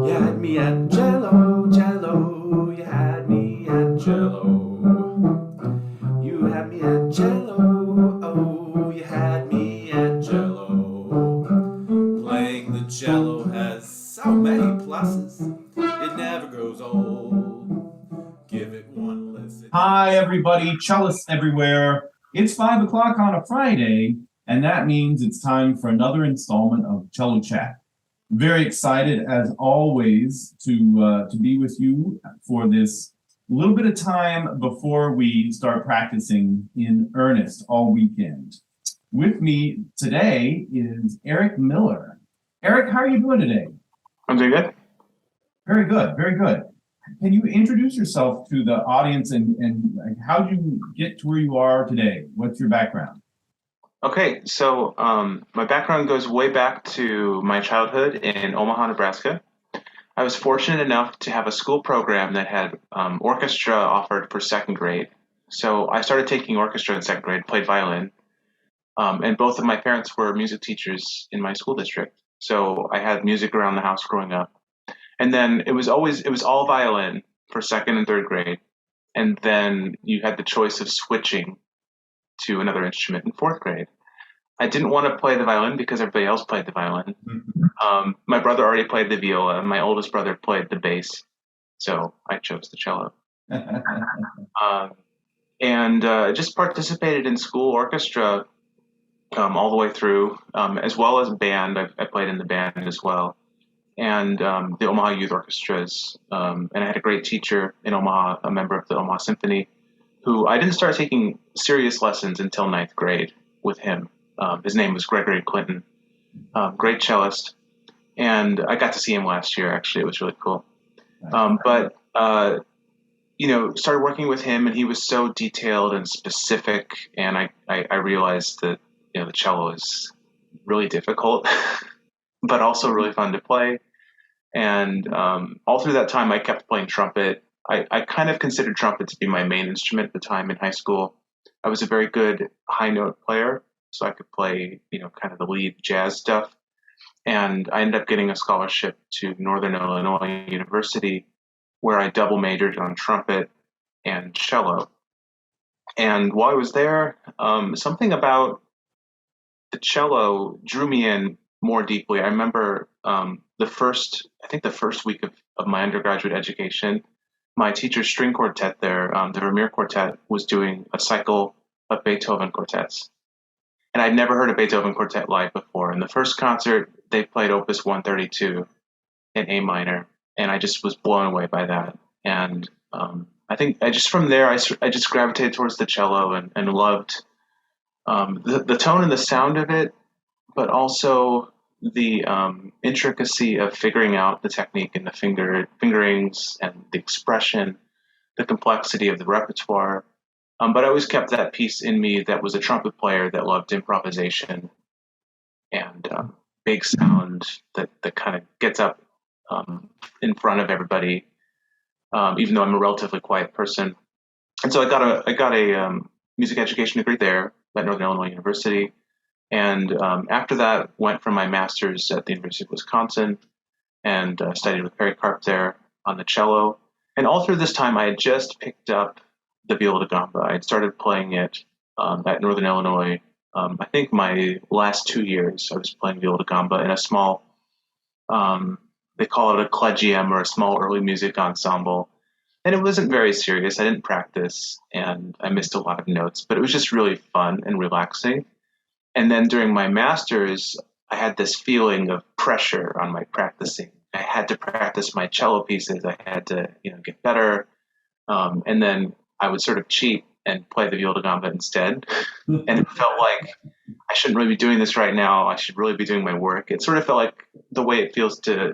You had me at Cello, Cello. You had me at Cello. You had me at Cello. Oh, you had me at Cello. Playing the cello has so many pluses. It never grows old. Give it one listen. Hi, everybody, cellists everywhere. It's 5 o'clock on a Friday, and that means it's time for another installment of Cello Chat. Very excited, as always, to be with you for this little bit of time before we start practicing in earnest all weekend. With me today is Eric Miller. Eric, how are you doing today? I'm doing good. Very good, very good. Can you introduce yourself to the audience and how did you get to where you are today? What's your background? Okay, so my background goes way back to my childhood in Omaha, Nebraska. I was fortunate enough to have a school program that had orchestra offered for second grade. So I started taking orchestra in second grade, played violin, and both of my parents were music teachers in my school district. So I had music around the house growing up. And then it was all violin for second and third grade. And then you had the choice of switching to another instrument in fourth grade. I didn't want to play the violin because everybody else played the violin. My brother already played the viola, and my oldest brother played the bass. So I chose the cello. And just participated in school orchestra all the way through, as well as band. I played in the band as well. And the Omaha Youth Orchestras. And I had a great teacher in Omaha, a member of the Omaha Symphony, who I didn't start taking serious lessons until ninth grade with him. His name was Gregory Clinton, great cellist. And I got to see him last year, actually. It was really cool. Started working with him, and he was so detailed and specific. And I realized that, the cello is really difficult, but also really fun to play. And all through that time, I kept playing trumpet. I kind of considered trumpet to be my main instrument at the time in high school. I was a very good high note player, so I could play, kind of the lead jazz stuff. And I ended up getting a scholarship to Northern Illinois University, where I double majored on trumpet and cello. And while I was there, something about the cello drew me in more deeply. I remember the first week of my undergraduate education, my teacher's string quartet there, the Vermeer Quartet, was doing a cycle of Beethoven quartets. And I'd never heard a Beethoven quartet live before. In the first concert, they played Opus 132 in A minor, and I just was blown away by that. And I think from there, I just gravitated towards the cello and loved the tone and the sound of it, but also the intricacy of figuring out the technique and the fingerings and the expression, the complexity of the repertoire. But I always kept that piece in me that was a trumpet player that loved improvisation and big sound that kind of gets up in front of everybody, even though I'm a relatively quiet person. And so I got a music education degree there at Northern Illinois University. And after that, went for my master's at the University of Wisconsin and studied with Parry Karp there on the cello. And all through this time, I had just picked up the viola da gamba. I had started playing it at Northern Illinois. I think my last 2 years, I was playing viola da gamba in a small, they call it a collegium, or a small early music ensemble. And it wasn't very serious. I didn't practice, and I missed a lot of notes, but it was just really fun and relaxing. And then during my master's, I had this feeling of pressure on my practicing. I had to practice my cello pieces. I had to, get better. And then I would sort of cheat and play the viola da gamba instead. And it felt like I shouldn't really be doing this right now. I should really be doing my work. It sort of felt like the way it feels to,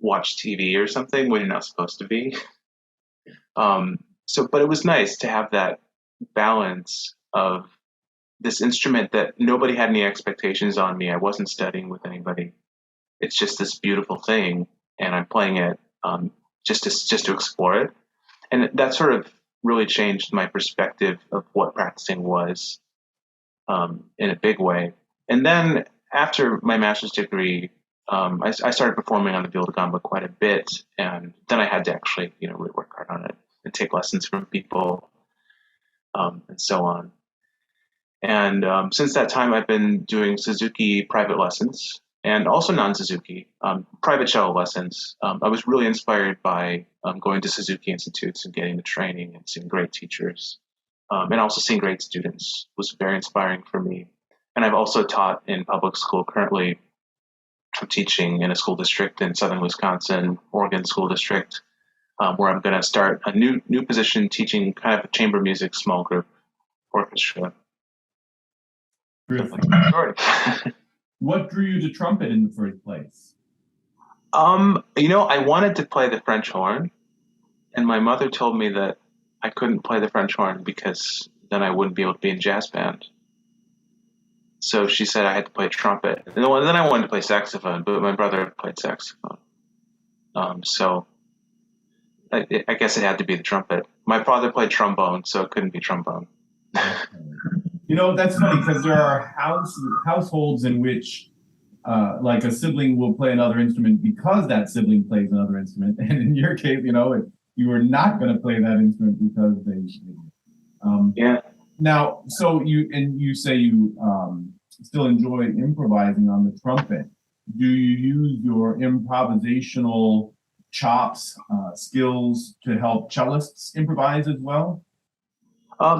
watch TV or something when you're not supposed to be. But it was nice to have that balance of this instrument that nobody had any expectations on me. I wasn't studying with anybody. It's just this beautiful thing, and I'm playing it just to explore it. And that sort of really changed my perspective of what practicing was in a big way. And then after my master's degree, I started performing on the viola gamba quite a bit, and then I had to actually, really work hard on it and take lessons from people, and so on. And since that time, I've been doing Suzuki private lessons and also non-Suzuki private cello lessons. I was really inspired by going to Suzuki institutes and getting the training and seeing great teachers, and also seeing great students was very inspiring for me. And I've also taught in public school currently. I'm teaching in a school district in southern Wisconsin, Oregon School District, where I'm going to start a new position teaching kind of a chamber music small group orchestra. What drew you to trumpet in the first place? I wanted to play the French horn, and my mother told me that I couldn't play the French horn because then I wouldn't be able to be in jazz band. So she said I had to play trumpet. And then I wanted to play saxophone, but my brother played saxophone. So I guess it had to be the trumpet. My father played trombone, so it couldn't be trombone. That's funny because there are households in which like a sibling will play another instrument because that sibling plays another instrument. And in your case, you were not going to play that instrument because they yeah. Now, so you say you still enjoy improvising on the trumpet. Do you use your improvisational chops, skills to help cellists improvise as well?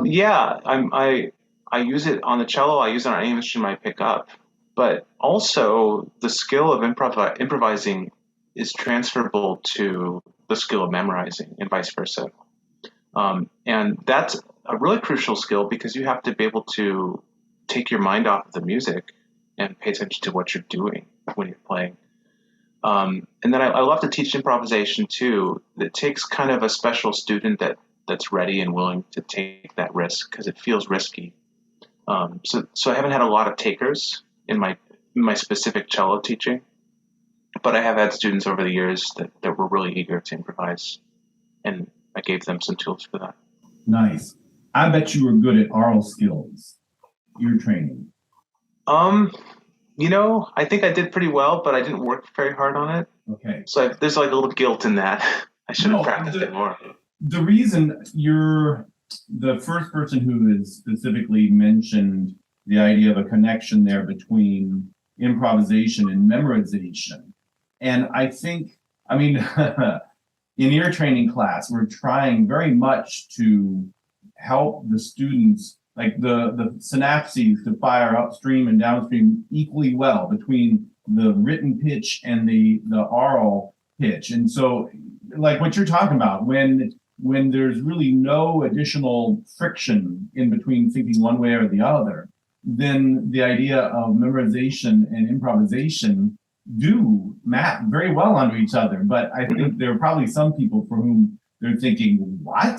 Yeah, I use it on the cello. I use it on any instrument I pick up. But also, the skill of improvising is transferable to the skill of memorizing, and vice versa. And that's a really crucial skill because you have to be able to take your mind off of the music and pay attention to what you're doing when you're playing. And then I love to teach improvisation too. It takes kind of a special student that's ready and willing to take that risk because it feels risky. So I haven't had a lot of takers in my specific cello teaching, but I have had students over the years that were really eager to improvise, and I gave them some tools for that. Nice. I bet you were good at oral skills, your training. I think I did pretty well, but I didn't work very hard on it. Okay. So there's like a little guilt in that. I should have practiced it more. The reason you're the first person who has specifically mentioned the idea of a connection there between improvisation and memorization. And I think, in your training class, we're trying very much to help the students, like the synapses to fire upstream and downstream equally well between the written pitch and the oral pitch. And so, like what you're talking about, when there's really no additional friction in between thinking one way or the other, then the idea of memorization and improvisation do map very well onto each other. But I think there are probably some people for whom they're thinking, what?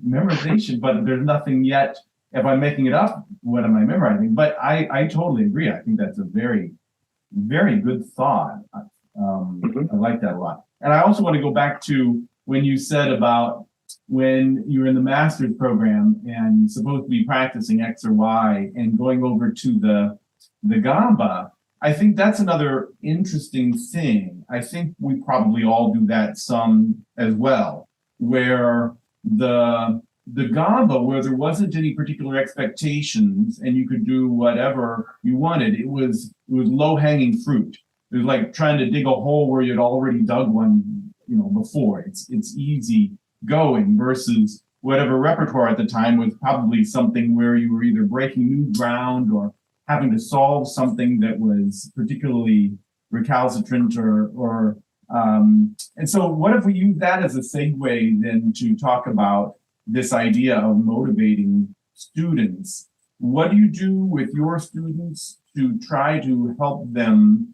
Memorization? But there's nothing yet. If I'm making it up, what am I memorizing? But I totally agree. I think that's a very, very good thought. I like that a lot. And I also want to go back to when you said about when you were in the master's program and supposed to be practicing X or Y and going over to the gamba. I think that's another interesting thing. I think we probably all do that some as well, where the gamba, where there wasn't any particular expectations and you could do whatever you wanted, it was low-hanging fruit. It was like trying to dig a hole where you'd already dug one, before. It's easy going versus whatever repertoire at the time was probably something where you were either breaking new ground or having to solve something that was particularly recalcitrant or and so what if we use that as a segue then to talk about this idea of motivating students? What do you do with your students to try to help them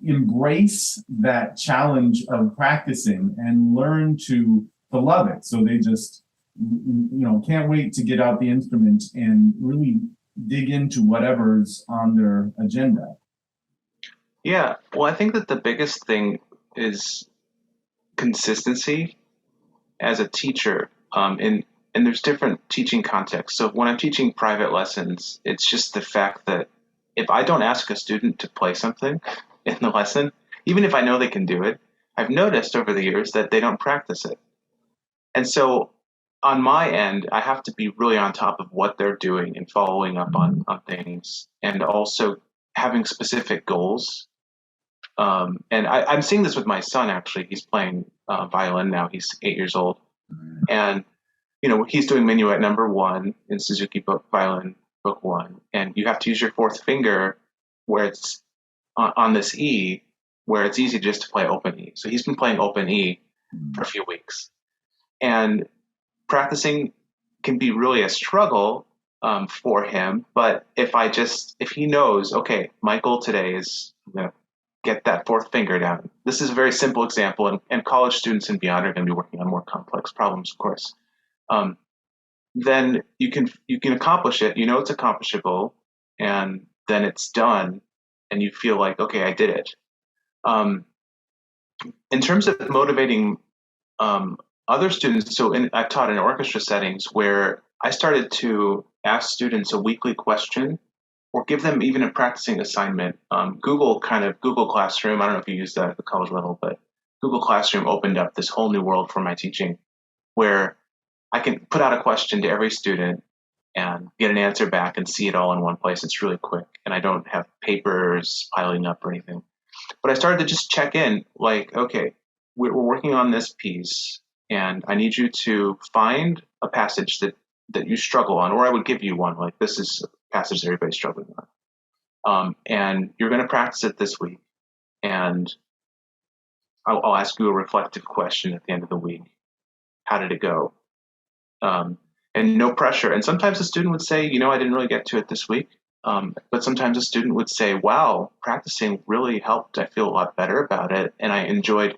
embrace that challenge of practicing and learn to love it, so they just can't wait to get out the instrument and really dig into whatever's on their agenda? Yeah, well, I think that the biggest thing is consistency as a teacher. And there's different teaching contexts. So when I'm teaching private lessons, it's just the fact that if I don't ask a student to play something, in the lesson, even if I know they can do it. I've noticed over the years that they don't practice it. And so on my end, I have to be really on top of what they're doing and following up on things, and also having specific goals. And I'm seeing this with my son, actually. He's playing violin now. He's 8 years old. And, he's doing minuet number 1 in Suzuki Violin Book 1. And you have to use your fourth finger where it's on this E, where it's easy just to play open E. So he's been playing open E for a few weeks. And practicing can be really a struggle for him. But if he knows, okay, my goal today is get that fourth finger down. This is a very simple example, and college students and beyond are going to be working on more complex problems, of course. Then you can accomplish it. It's accomplishable, and then it's done, and you feel like, okay, I did it. In terms of motivating other students, I've taught in orchestra settings where I started to ask students a weekly question or give them even a practicing assignment. Google Classroom, I don't know if you use that at the college level, but Google Classroom opened up this whole new world for my teaching where I can put out a question to every student and get an answer back and see it all in one place. It's really quick, and I don't have papers piling up or anything. But I started to just check in, like, okay, we're working on this piece, and I need you to find a passage that you struggle on, or I would give you one, like this is a passage that everybody's struggling on. And you're going to practice it this week, and I'll ask you a reflective question at the end of the week. How did it go? And no pressure. And sometimes a student would say, I didn't really get to it this week. But sometimes a student would say, wow, practicing really helped. I feel a lot better about it. And I enjoyed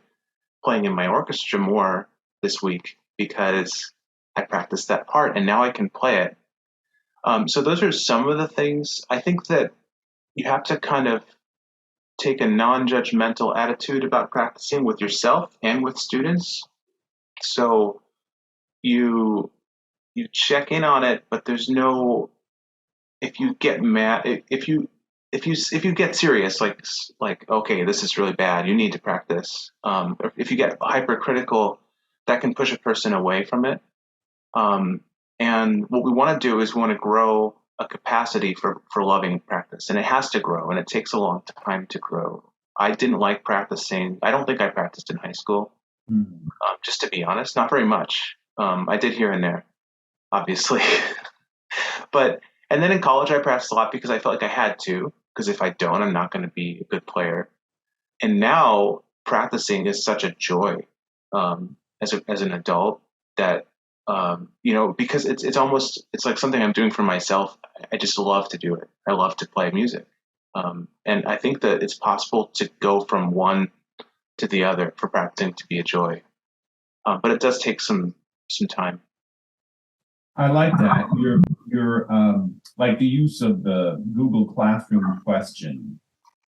playing in my orchestra more this week because I practiced that part and now I can play it. So those are some of the things. I think that you have to kind of take a non-judgmental attitude about practicing with yourself and with students. So you check in on it, but there's no, if you get mad, if you get serious, like, okay, this is really bad, you need to practice. Or if you get hypercritical, that can push a person away from it. And what we want to do is we want to grow a capacity for loving practice, and it has to grow, and it takes a long time to grow. I didn't like practicing. I don't think I practiced in high school, just to be honest, not very much. I did here and there, obviously. And then in college, I practiced a lot because I felt like I had to, because if I don't, I'm not going to be a good player. And now practicing is such a joy as an adult that, because it's like something I'm doing for myself. I just love to do it. I love to play music. And I think that it's possible to go from one to the other for practicing to be a joy. But it does take some time. I like that. Your like the use of the Google Classroom question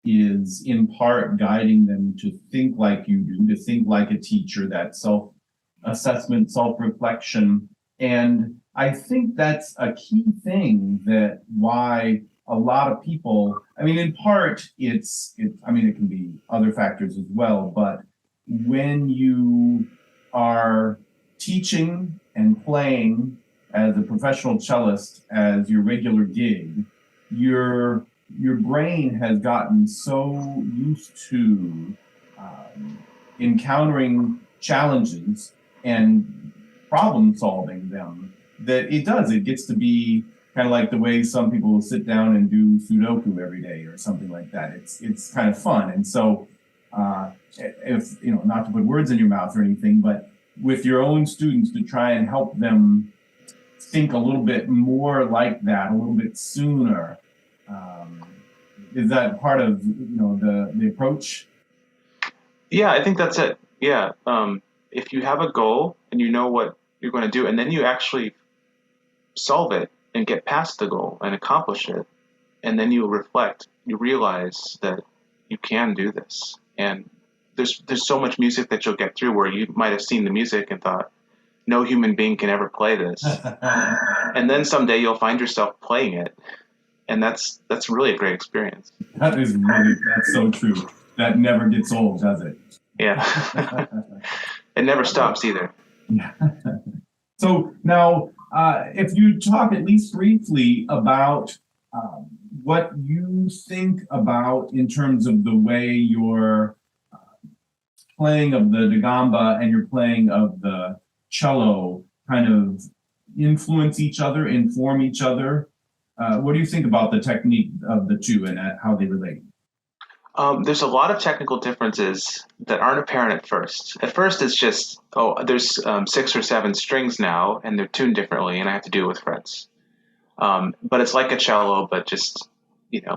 is in part guiding them to think like you do, to think like a teacher, that self-assessment, self-reflection. And I think that's a key thing that why a lot of people, in part it can be other factors as well, but when you are teaching and playing as a professional cellist as your regular gig, your brain has gotten so used to encountering challenges and problem solving them that it gets to be kind of like the way some people will sit down and do Sudoku every day or something like that. It's kind of fun. And so if, not to put words in your mouth or anything, but with your own students to try and help them think a little bit more like that, a little bit sooner. Is that part of the approach? Yeah, I think that's it. Yeah, if you have a goal and you know what you're going to do, and then you actually solve it and get past the goal and accomplish it, and then you reflect, you realize that you can do this. And there's so much music that you'll get through where you might have seen the music and thought, no human being can ever play this. And then someday you'll find yourself playing it. And that's really a great experience. That's so true. that never gets old, does it? Yeah. It never stops either. Yeah. So now, if you talk at least briefly about what you think about in terms of the way your playing of the gamba and your playing of the cello kind of influence each other, inform each other. What do you think about the technique of the two and how they relate? There's a lot of technical differences that aren't apparent at first. At first, it's just, there's 6 or 7 strings now, and they're tuned differently, and I have to do it with frets. But it's like a cello, but just,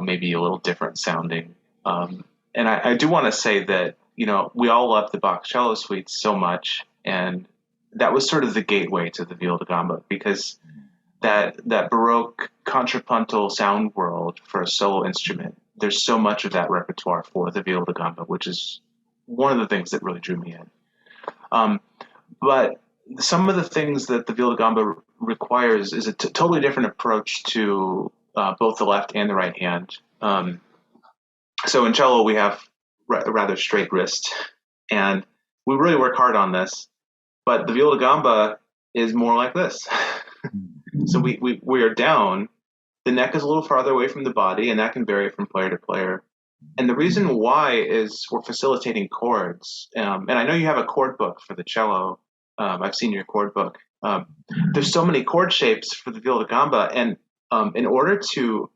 maybe a little different sounding. And I do want to say that, we all love the Bach cello suites so much, and that was sort of the gateway to the viola da gamba, because that Baroque contrapuntal sound world for a solo instrument, there's so much of that repertoire for the viola da gamba, which is one of the things that really drew me in. But some of the things that the viola da gamba requires is a totally different approach to both the left and the right hand. So in cello, we have a rather straight wrist, and we really work hard on this. But the viola da gamba is more like this. So we are down. The neck is a little farther away from the body, and that can vary from player to player. And the reason why is we're facilitating chords. And I know you have a chord book for the cello. I've seen your chord book. There's so many chord shapes for the viola da gamba, and in order to,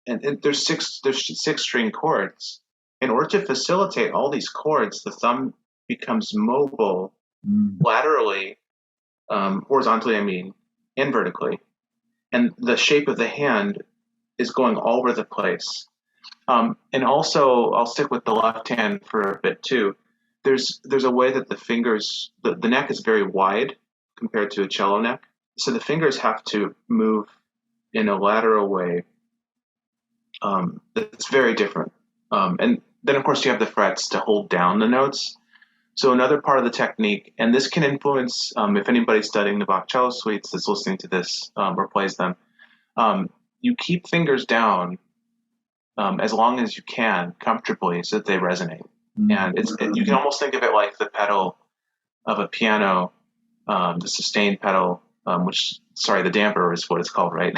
and there's six string chords. In order to facilitate all these chords, the thumb becomes mobile laterally, horizontally, and vertically. And the shape of the hand is going all over the place. And also, I'll stick with the left hand for a bit too. There's a way that the fingers, the neck is very wide compared to a cello neck. So the fingers have to move in a lateral way that's very different. And then, of course, you have the frets to hold down the notes. So another part of the technique, and this can influence, if anybody's studying the Bach cello suites that's listening to this or plays them, you keep fingers down as long as you can comfortably so that they resonate. And you can almost think of it like the pedal of a piano, the sustain pedal, the damper is what it's called, right?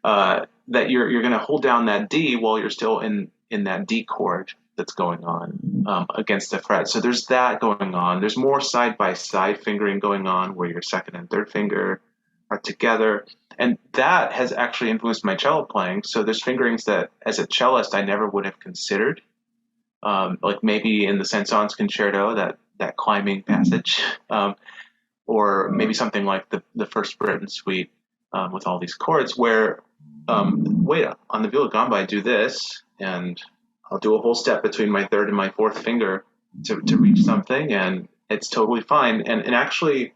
That you're going to hold down that D while you're still in that D chord that's going on against the fret. So there's that going on. There's more side-by-side fingering going on where your second and third finger are together. And that has actually influenced my cello playing. So there's fingerings that, as a cellist, I never would have considered. Like maybe in the Saint-Saëns concerto, that climbing passage. Or maybe something like the first Breton suite with all these chords where, wait, on the viola gamba, I do this, and I'll do a whole step between my third and my fourth finger to reach something, and it's totally fine. And actually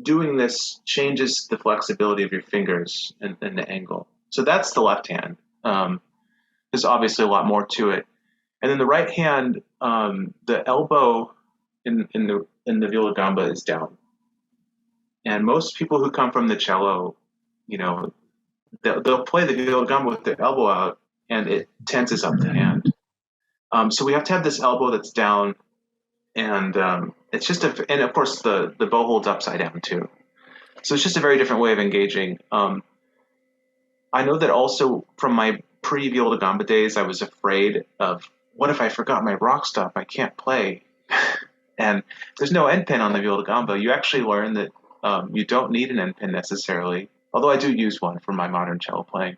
doing this changes the flexibility of your fingers and the angle. So that's the left hand. There's obviously a lot more to it. And then the right hand, the elbow in the viola gamba is down. And most people who come from the cello, they'll play the viola gamba with their elbow out, and it tenses up the hand. So we have to have this elbow that's down, and it's just and of course the bow holds upside down too. So it's just a very different way of engaging. I know that also from my pre-viola gamba days, I was afraid of, what if I forgot my rock stop? I can't play. And there's no end pin on the viola gamba. You actually learn that you don't need an end pin necessarily, although I do use one for my modern cello playing.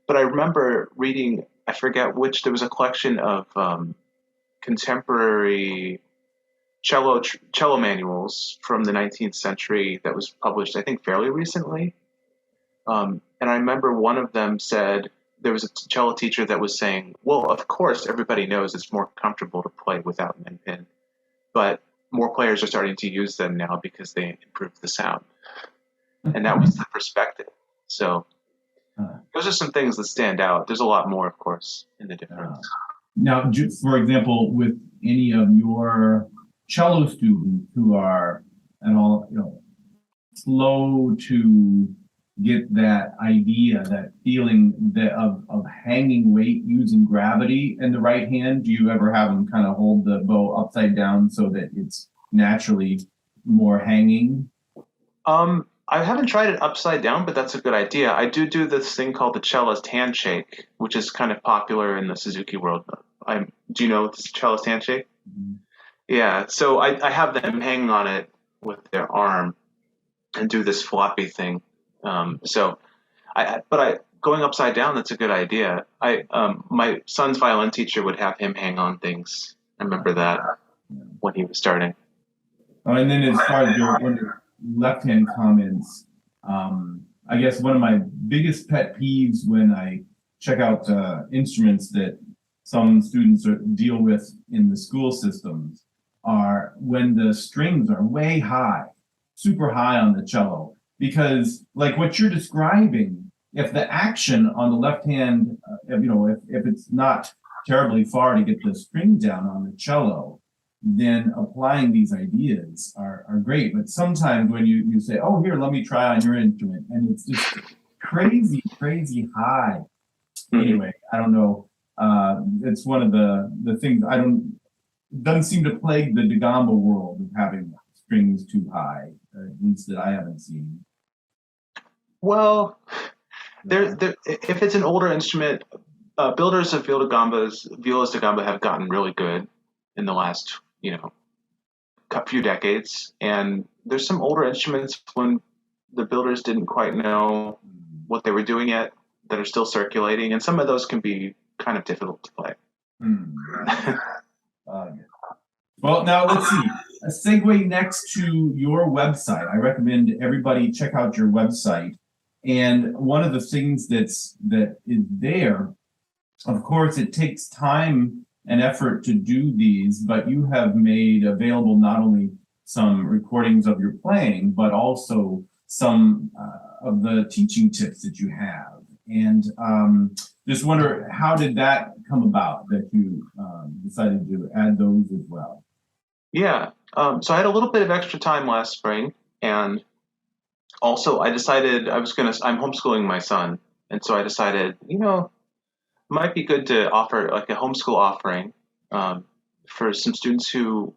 But I remember reading, I forget which, there was a collection of contemporary cello manuals from the 19th century that was published, I think, fairly recently. And I remember one of them said, there was a cello teacher that was saying, well, of course, everybody knows it's more comfortable to play without an end pin, but more players are starting to use them now because they improve the sound. And that was the perspective. So those are some things that stand out. There's a lot more, of course, in the difference. Now, for example, with any of your cello students who are at all, slow to get that idea, that feeling of hanging weight using gravity in the right hand? Do you ever have them kind of hold the bow upside down so that it's naturally more hanging? I haven't tried it upside down, but that's a good idea. I do this thing called the cellist handshake, which is kind of popular in the Suzuki world. Do you know the cellist handshake? Mhm. Yeah, so I have them hanging on it with their arm and do this floppy thing. Going upside down, that's a good idea. My son's violin teacher would have him hang on things. I remember that when he was starting. Oh, and then as far as your left-hand comments, I guess one of my biggest pet peeves when I check out instruments that some students deal with in the school systems are when the strings are way high, super high on the cello. Because like what you're describing, if the action on the left hand, if it's not terribly far to get the string down on the cello, then applying these ideas are great. But sometimes when you say, oh, here, let me try on your instrument, and it's just crazy, crazy high. Anyway, I don't know. It's one of the things doesn't seem to plague the gamba world of having strings too high, at least that I haven't seen. Well, if it's an older instrument, builders of violas da gamba have gotten really good in the last, few decades. And there's some older instruments when the builders didn't quite know what they were doing yet that are still circulating, and some of those can be kind of difficult to play. Well, now let's see. A segue next to your website. I recommend everybody check out your website. And one of the things that is there, of course, it takes time and effort to do these, but you have made available not only some recordings of your playing, but also some of the teaching tips that you have. And just wonder, how did that come about that you decided to add those as well? Yeah. So I had a little bit of extra time last spring, and also I decided I'm homeschooling my son. And so I decided, it might be good to offer like a homeschool offering for some students who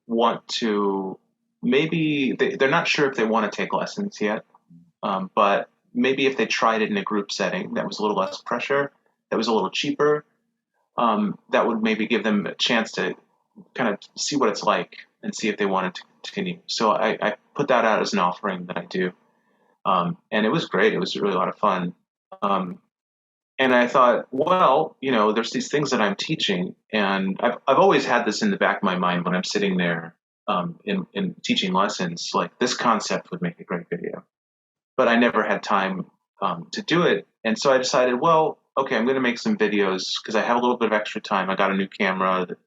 want to, maybe they're not sure if they want to take lessons yet, but maybe if they tried it in a group setting that was a little less pressure, that was a little cheaper, that would maybe give them a chance to kind of see what it's like and see if they wanted to continue. So I put that out as an offering that I do. And it was great. It was really a lot of fun. And I thought, well, there's these things that I'm teaching, and I've always had this in the back of my mind when I'm sitting there in teaching lessons, like this concept would make a great video. But I never had time to do it. And so I decided, well, okay, I'm going to make some videos because I have a little bit of extra time. I got a new camera that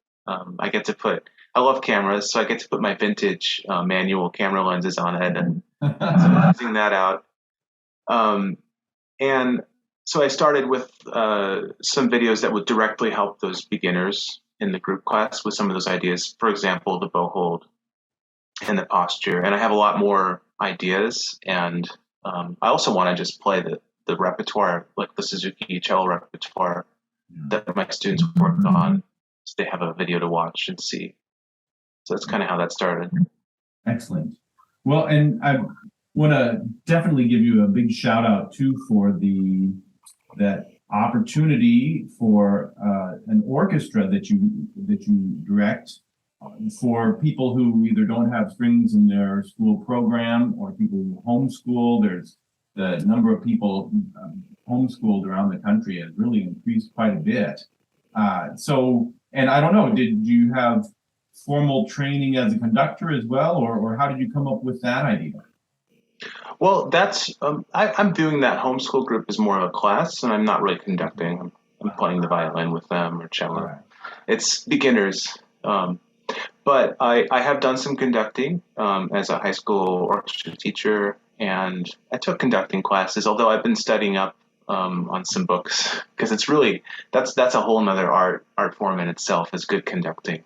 I love cameras, so I get to put my vintage manual camera lenses on it, and so I'm using that out. And so I started with some videos that would directly help those beginners in the group class with some of those ideas. For example, the bow hold and the posture. And I have a lot more ideas. And I also want to just play the repertoire, like the Suzuki cello repertoire that my students work on. So they have a video to watch and see. So that's kind of how that started. Excellent. Well, and I want to definitely give you a big shout out too for that opportunity for an orchestra that you direct for people who either don't have strings in their school program or people who homeschool. There's the number of people homeschooled around the country has really increased quite a bit. And I don't know, did you have formal training as a conductor as well, or how did you come up with that idea? Well, that's I'm viewing that homeschool group as more of a class, and I'm not really conducting. I'm playing the violin with them or cello. Right. It's beginners. But I have done some conducting as a high school orchestra teacher, and I took conducting classes, although I've been studying up on some books, because it's really, that's a whole nother art form in itself, is good conducting.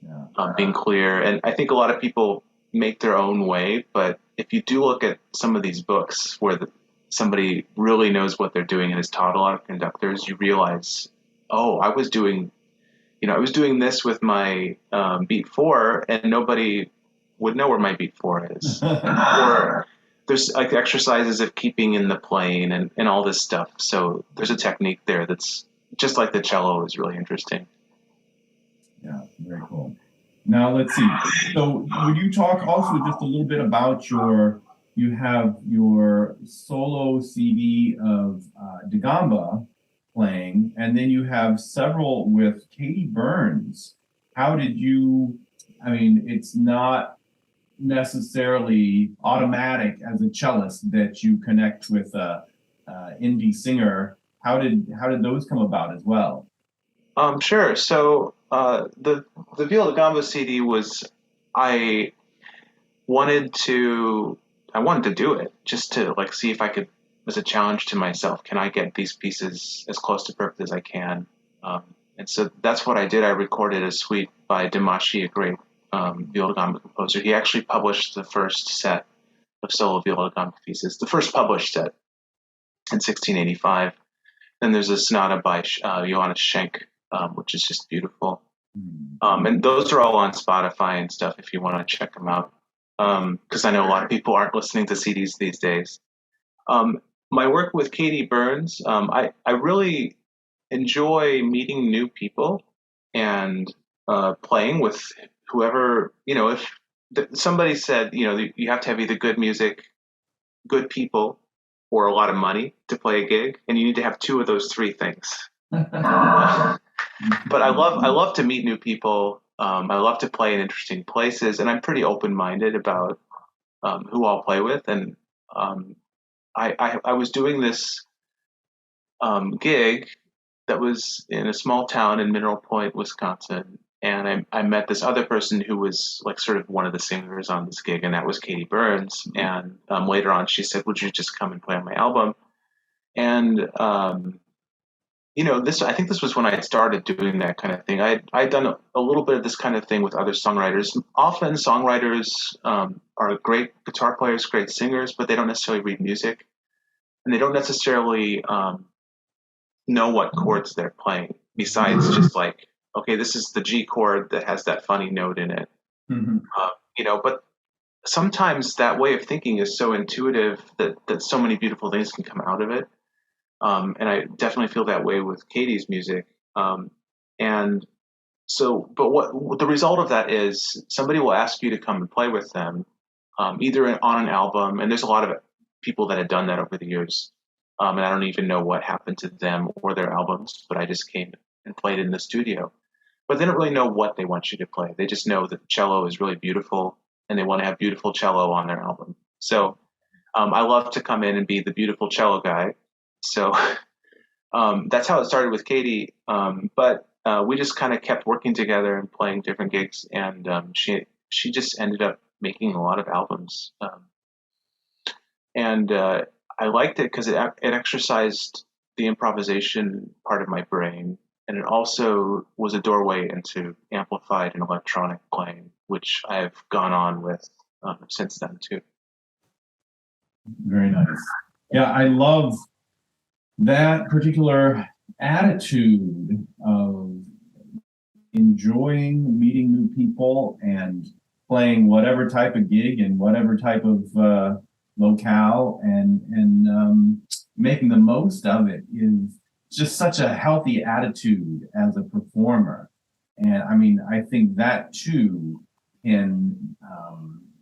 Yeah. Being clear. And I think a lot of people make their own way, but if you do look at some of these books where somebody really knows what they're doing and has taught a lot of conductors, you realize, oh, I was doing this with my beat 4, and nobody would know where my beat 4 is. Or there's like exercises of keeping in the plane and all this stuff. So there's a technique there that's just like the cello is really interesting. Yeah, very cool. Now let's see. So would you talk also just a little bit about you have your solo CD of the gamba playing, and then you have several with Katie Burns. How did you, I mean, it's not necessarily automatic as a cellist that you connect with a indie singer. How did those come about as well? Sure. So the Viola Gamba CD was I wanted to do it just to like see if I could, as a challenge to myself, can I get these pieces as close to perfect as I can? And so that's what I did. I recorded a suite by Dimashi, a great viola gamba composer. He actually published the first set of solo viola gamba pieces, the first published set in 1685. Then there's a sonata by Johannes Schenk, which is just beautiful. And those are all on Spotify and stuff if you want to check them out. Because I know a lot of people aren't listening to CDs these days. My work with Katie Burns, I really enjoy meeting new people and playing with whoever, if somebody said, you have to have either good music, good people, or a lot of money to play a gig, and you need to have two of those three things. But I love to meet new people. I love to play in interesting places, and I'm pretty open-minded about who I'll play with. And I was doing this gig that was in a small town in Mineral Point, Wisconsin, and I met this other person who was like sort of one of the singers on this gig, and that was Katie Burns. And later on, she said, "Would you just come and play on my album?" And I think this was when I had started doing that kind of thing. I'd done a little bit of this kind of thing with other songwriters. Often songwriters are great guitar players, great singers, but they don't necessarily read music, and they don't necessarily know what chords they're playing, besides just like, okay, this is the G chord that has that funny note in it. Mm-hmm. But sometimes that way of thinking is so intuitive that so many beautiful things can come out of it. And I definitely feel that way with Katie's music. And so, but what the result of that is somebody will ask you to come and play with them, either on an album, and there's a lot of people that have done that over the years. And I don't even know what happened to them or their albums, but I just came and played in the studio. But they don't really know what they want you to play. They just know that cello is really beautiful, and they want to have beautiful cello on their album. So I love to come in and be the beautiful cello guy. So that's how it started with Katie. But we just kind of kept working together and playing different gigs, and she just ended up making a lot of albums. And I liked it because it exercised the improvisation part of my brain, and it also was a doorway into amplified and electronic playing, which I've gone on with since then too. Very nice. Yeah, I love that particular attitude of enjoying meeting new people and playing whatever type of gig and whatever type of locale and making the most of it is just such a healthy attitude as a performer. And I mean, I think that too can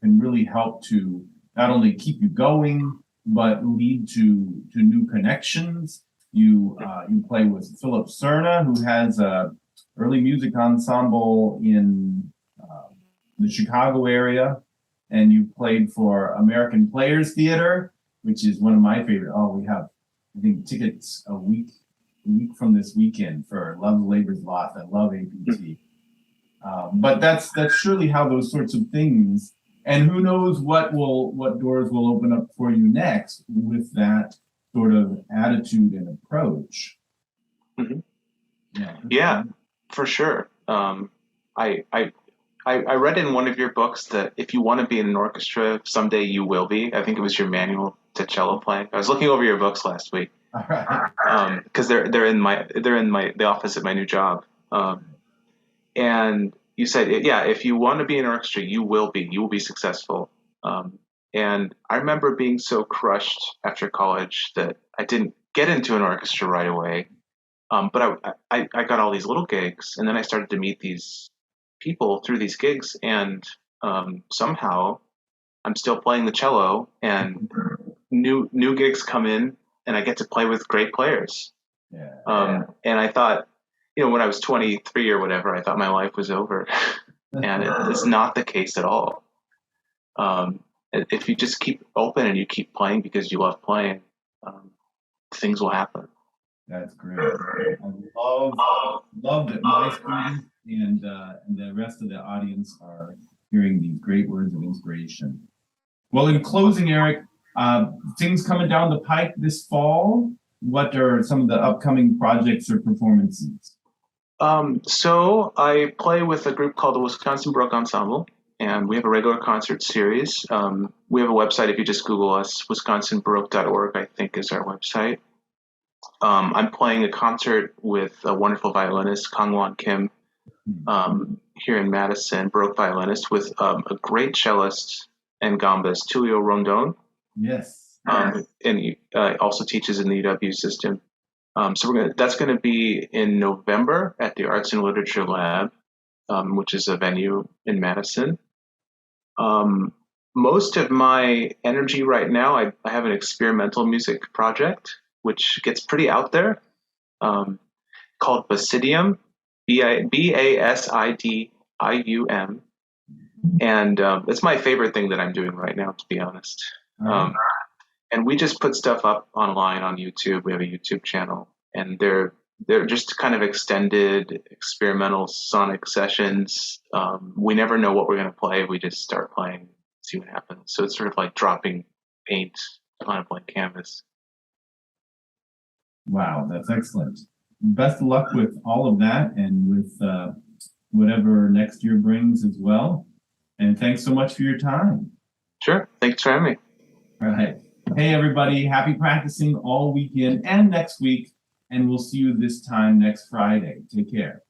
really help to not only keep you going, but lead to new connections. You play with Philip Cerna, who has a early music ensemble in the Chicago area, and you played for American Players Theater, which is one of my favorite. Oh, we have, I think, tickets a week from this weekend for Love Labor's Lost. I love APT. But that's surely how those sorts of things, and who knows what doors will open up for you next with that sort of attitude and approach. Mm-hmm. Yeah, for sure. I I read in one of your books that if you want to be in an orchestra, someday you will be. I think it was your manual to cello playing. I was looking over your books last week. All right. Because they're in the office at my new job. And you said, yeah, if you want to be in an orchestra, you will be successful. And I remember being so crushed after college that I didn't get into an orchestra right away. But I got all these little gigs, and then I started to meet these people through these gigs, and somehow I'm still playing the cello, and new gigs come in, and I get to play with great players. Yeah. And I thought, when I was 23 or whatever, I thought my life was over, and it's not the case at all. If you just keep open and you keep playing because you love playing, things will happen. That's great. I love that my students and the rest of the audience are hearing these great words of inspiration. Well, in closing, Eric, things coming down the pike this fall. What are some of the upcoming projects or performances? So I play with a group called the Wisconsin Baroque Ensemble, and we have a regular concert series. We have a website. If you just Google us, wisconsinbaroque.org, I think is our website. I'm playing a concert with a wonderful violinist, Kangwon Kim, here in Madison, Baroque violinist, with a great cellist and gambist, Tulio Rondon. Yes. And he also teaches in the UW system. So that's going to be in November at the Arts and Literature Lab, which is a venue in Madison. Most of my energy right now, I have an experimental music project, which gets pretty out there, called Basidium, Basidium. And it's my favorite thing that I'm doing right now, to be honest. And we just put stuff up online on YouTube. We have a YouTube channel, and they're just kind of extended experimental sonic sessions. We never know what we're going to play. We just start playing, see what happens. So it's sort of like dropping paint on a blank canvas. Wow, that's excellent. Best of luck with all of that and with whatever next year brings as well. And thanks so much for your time. Sure. Thanks for having me. All right. Hey, everybody. Happy practicing all weekend and next week. And we'll see you this time next Friday. Take care.